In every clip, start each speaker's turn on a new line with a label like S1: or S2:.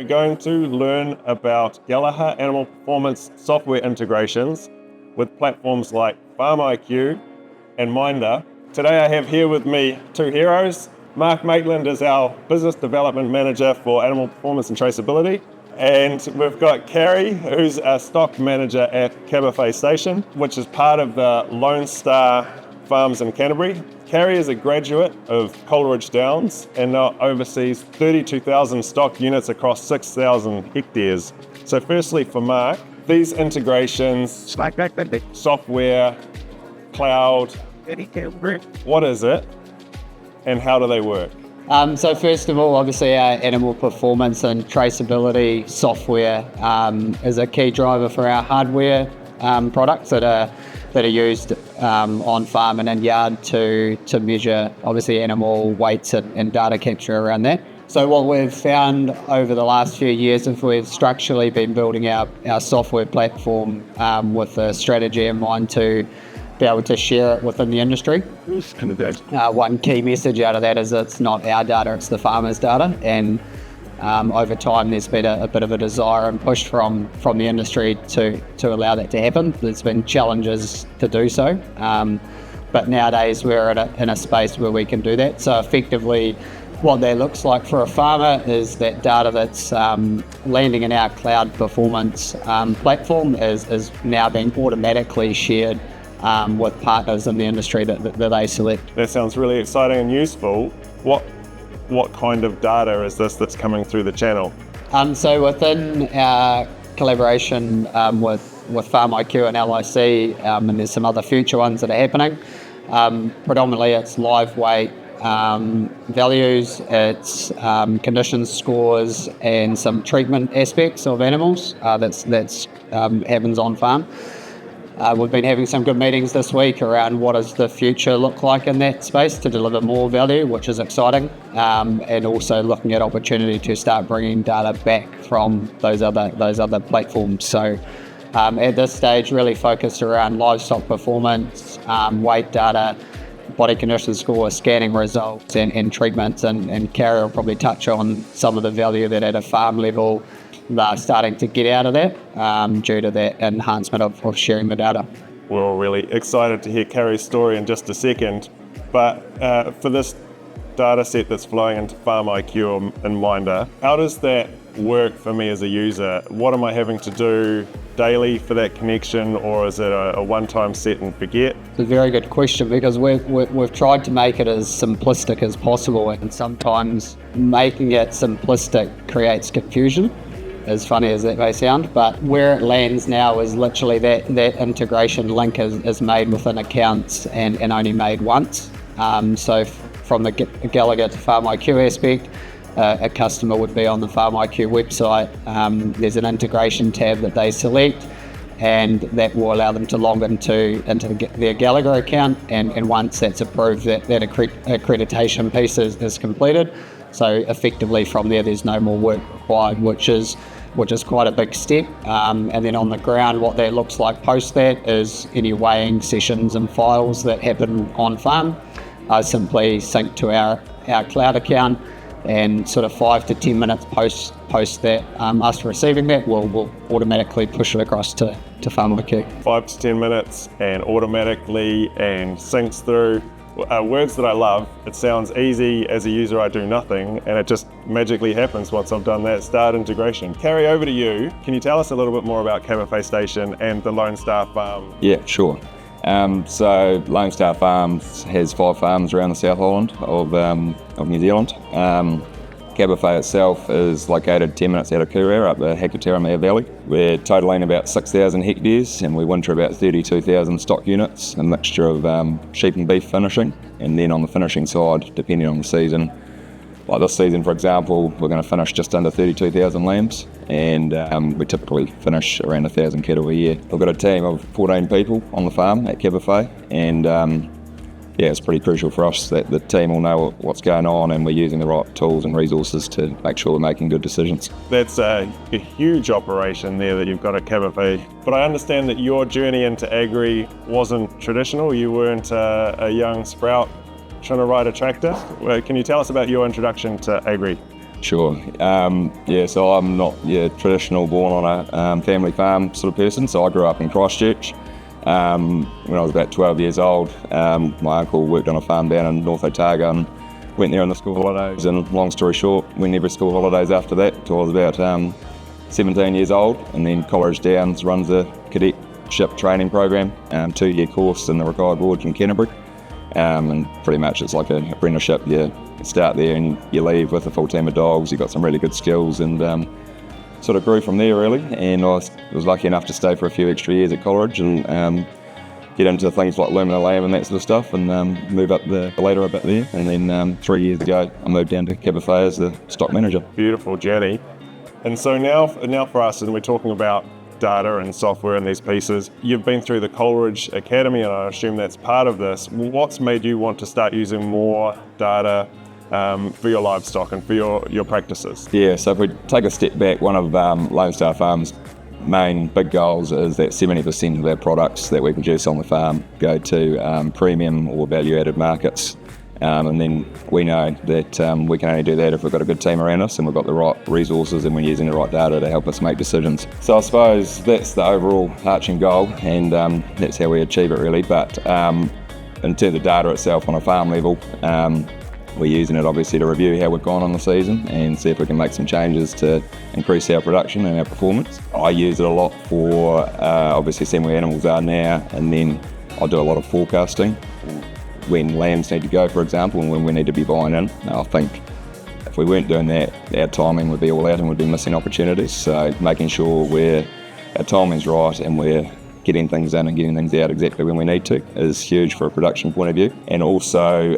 S1: We're going to learn about Gallagher animal performance software integrations with platforms like FarmIQ and MINDA. Today I have here with me two heroes. Mark Maitland is our Business Development Manager for Animal Performance and Traceability. And we've got Carey, who's a Stock Manager at Cabafay Station, which is part of the Lone Star Farms in Canterbury. Carey is a graduate of Coleridge Downs and now oversees 32,000 stock units across 6,000 hectares. So firstly for Mark, these integrations, software, cloud, what is it and how do they work?
S2: So first of all, obviously our animal performance and traceability software is a key driver for our hardware products that are used on farm and in yard to measure obviously animal weights and data capture around that. So what we've found over the last few years is we've structurally been building our software platform with a strategy in mind to be able to share it within the industry. One key message out of that is it's not our data, it's the farmer's data, and over time there's been a bit of a desire and push from the industry to allow that to happen. There's been challenges to do so, but nowadays we're in a space where we can do that. So effectively what that looks like for a farmer is that data that's landing in our cloud performance platform is now being automatically shared with partners in the industry that they select.
S1: That sounds really exciting and useful. What kind of data is this that's coming through the channel?
S2: So within our collaboration with FarmIQ and LIC, and there's some other future ones that are happening, predominantly it's live weight values, it's condition scores and some treatment aspects of animals that's happens on farm. We've been having some good meetings this week around what does the future look like in that space to deliver more value, which is exciting, and also looking at opportunity to start bringing data back from those other platforms. So at this stage, really focused around livestock performance, weight data, body condition score, scanning results, and treatments. And Carey will probably touch on some of the value that at a farm level they're starting to get out of that due to that enhancement of sharing the data.
S1: We're all really excited to hear Carey's story in just a second, but for this data set that's flowing into FarmIQ and MINDA, how does that work for me as a user? What am I having to do daily for that connection, or is it a one-time set and forget?
S2: It's a very good question because we've tried to make it as simplistic as possible, and sometimes making it simplistic creates confusion, as funny as that may sound. But where it lands now is literally that integration link is made within accounts and only made once. So from the Gallagher to FarmIQ aspect, a customer would be on the FarmIQ website. There's an integration tab that they select, and that will allow them to log into their Gallagher account, and once that's approved, that accreditation piece is completed. So effectively from there's no more work required, which is quite a big step. And then on the ground, what that looks like post that is any weighing sessions and files that happen on farm are simply synced to our cloud account, and sort of 5 to 10 minutes post that, us receiving that, we'll automatically push it across to FarmIQ. 5 to 10 minutes and automatically and syncs through. Words that I love. It sounds easy. As a user, I do nothing, and it just magically happens once I've done that start integration. Carey, over to you. Can you tell us a little bit more about Cabafay Station and the Lone Star Farm?
S3: Yeah, sure. So Lone Star Farms has 5 farms around the South Island of New Zealand. Cabafay itself is located 10 minutes out of Carey, up the Hakateramea Valley. We're totaling about 6,000 hectares, and we winter about 32,000 stock units, a mixture of sheep and beef finishing. And then on the finishing side, depending on the season, like this season, for example, we're going to finish just under 32,000 lambs, and we typically finish around 1,000 cattle a year. We've got a team of 14 people on the farm at Cabafay, and it's pretty crucial for us that the team will know what's going on and we're using the right tools and resources to make sure we're making good decisions.
S1: That's a huge operation there that you've got at Cabafay. But I understand that your journey into agri wasn't traditional. You weren't a young sprout trying to ride a tractor. Can you tell us about your introduction to agri?
S3: Sure. So I'm not traditional born on a family farm sort of person. So I grew up in Christchurch. When I was about 12 years old, my uncle worked on a farm down in North Otago and went there on the school holidays. And long story short, went every school holidays after that until I was about 17 years old. And then Coleridge Downs runs a cadetship training program, 2-year course in the Retired Ward in Canterbury. And pretty much it's like an apprenticeship. You start there and you leave with a full team of dogs. You've got some really good skills, and sort of grew from there really. And I was lucky enough to stay for a few extra years at Coleridge and get into things like Lumina lamb and that sort of stuff, and move up the ladder a bit there. And then 3 years ago I moved down to Cabafay as the stock manager.
S1: Beautiful journey. And so now for us, and we're talking about data and software and these pieces, you've been through the Coleridge Academy, and I assume that's part of this. What's made you want to start using more data for your livestock and for your practices?
S3: Yeah, so if we take a step back, one of Lone Star Farm's main big goals is that 70% of our products that we produce on the farm go to premium or value-added markets. And then we know that we can only do that if we've got a good team around us and we've got the right resources and we're using the right data to help us make decisions. So I suppose that's the overall arching goal, and that's how we achieve it really. But in terms of data itself on a farm level, we're using it obviously to review how we've gone on the season and see if we can make some changes to increase our production and our performance. I use it a lot for obviously seeing where animals are now, and then I do a lot of forecasting when lambs need to go, for example, and when we need to be buying in. Now, I think if we weren't doing that, our timing would be all out and we'd be missing opportunities. So making sure our timing's right and we're getting things in and getting things out exactly when we need to is huge for a production point of view. And also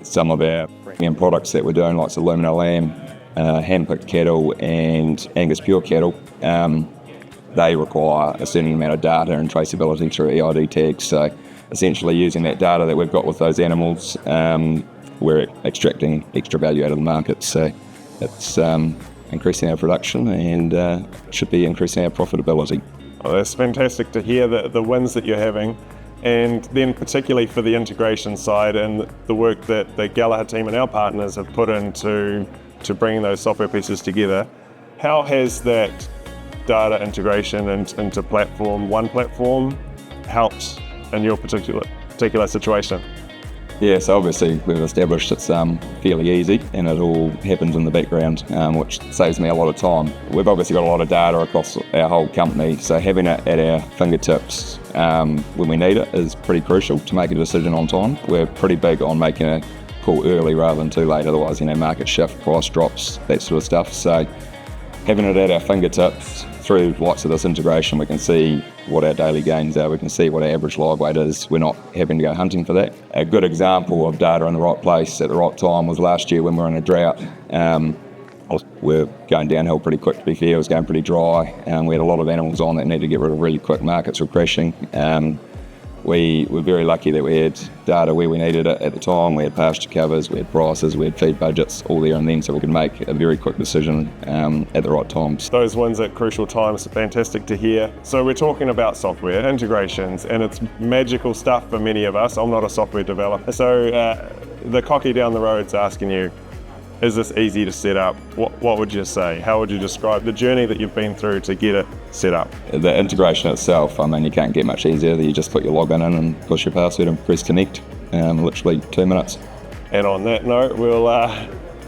S3: some of our premium products that we're doing, like the Lumina lamb, hand-picked cattle and Angus pure cattle, they require a certain amount of data and traceability through EID tags. So essentially using that data that we've got with those animals, we're extracting extra value out of the market. So it's increasing our production and should be increasing our profitability.
S1: Oh, that's fantastic to hear the wins that you're having, and then particularly for the integration side and the work that the Gallagher team and our partners have put into bringing those software pieces together. How has that data integration into one platform helped in your particular situation?
S3: Yeah, so obviously we've established it's fairly easy and it all happens in the background, which saves me a lot of time. We've obviously got a lot of data across our whole company, so having it at our fingertips when we need it is pretty crucial to make a decision on time. We're pretty big on making a call early rather than too late, otherwise market shift, price drops, that sort of stuff. So having it at our fingertips through lots of this integration, we can see what our daily gains are, we can see what our average live weight is. We're not having to go hunting for that. A good example of data in the right place at the right time was last year when we were in a drought. We're going downhill pretty quick, to be fair. It was going pretty dry, and we had a lot of animals on that needed to get rid of really quick. Markets were crashing. We were very lucky that we had data where we needed it at the time. We had pasture covers, we had prices, we had feed budgets all there and then, so we could make a very quick decision at the right times.
S1: Those wins at crucial times are fantastic to hear. So we're talking about software integrations, and it's magical stuff for many of us. I'm not a software developer. So the cocky down the road's asking you, is this easy to set up? What would you say? How would you describe the journey that you've been through to get it set up?
S3: The integration itself, you can't get much easier. You just put your login in and push your password and press connect, literally 2 minutes.
S1: And on that note, we'll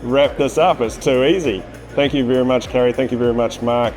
S1: wrap this up. It's too easy. Thank you very much, Carey. Thank you very much, Mark.